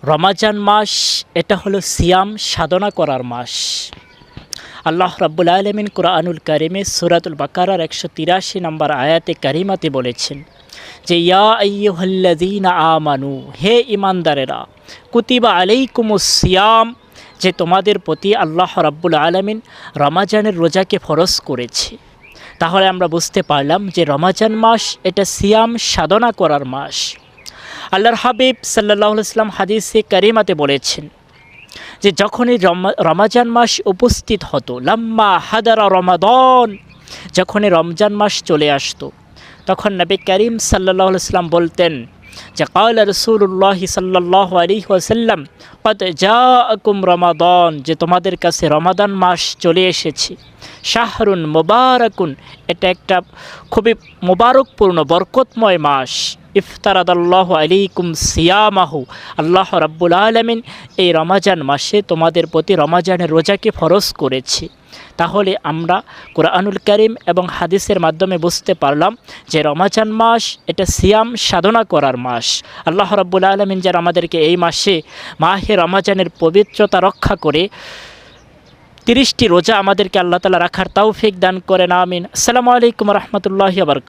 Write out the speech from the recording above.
রমাজান মাস এটা হলো সিয়াম সাধনা করার মাস। আল্লাহ রাব্বুল আলামিন কুরআনুল কারিমে সূরাতুল বাকারার 183 নম্বর আয়াতে কারিমাতে বলেছেন যে ইয়া আইয়ুহাল্লাযীনা আমানু, হে ঈমানদারেরা, কুতিবা আলাইকুমুস সিয়াম, যে তোমাদের প্রতি আল্লাহ রাব্বুল আলামিন রমাজানের রোজাকে ফরজ করেছে। তাহলে আমরা বুঝতে পারলাম যে রমাজান মাস এটা সিয়াম সাধনা করার মাস। আল্লাহর হাবিব সাল্লাল্লাহু আলাইহি ওয়াসাল্লাম হাদিসে কারিমাতে বলেছেন যে যখনই রমাজান মাস উপস্থিত হতো, লাম্মা হাদারা রমাদান, যখনই রমজান মাস চলে আসতো, তখন নবী করিম সাল্লাল্লাহু আলাইহি ওয়াসাল্লাম বলতেন যে ক্বালা রাসূলুল্লাহ সাল্লাল্লাহু আলাইহি ওয়াসাল্লাম ক্বাদ জাআকুম রমাদান, যে তোমাদের কাছে রমাদান মাস চলে এসেছে। শাহরুন মুবারাকুন, এটা একটা খুবই মুবারকপূর্ণ বরকতময় মাস। ইফতারাদাল্লাহু আলাইকুম সিয়ামাহু, আল্লাহ রাব্বুল আলামিন এই রমাজান মাসে তোমাদের প্রতি রমাজানের রোজাকে ফরজ করেছে। তাহলে আমরা কুরআনুল কারীম এবং হাদিসের মাধ্যমে বুঝতে পারলাম যে রমাজান মাস এটা সিয়াম সাধনা করার মাস। আল্লাহ রাব্বুল আলামিন যারা আমাদেরকে এই মাসে মাহে রমাজানের পবিত্রতা রক্ষা করে 30টি রোজা আমাদেরকে আল্লাহ তাআলা রাখার তৌফিক দান করেন, আমিন। আসসালামু আলাইকুম ওয়া রাহমাতুল্লাহি ওয়া বারাকাতুহু।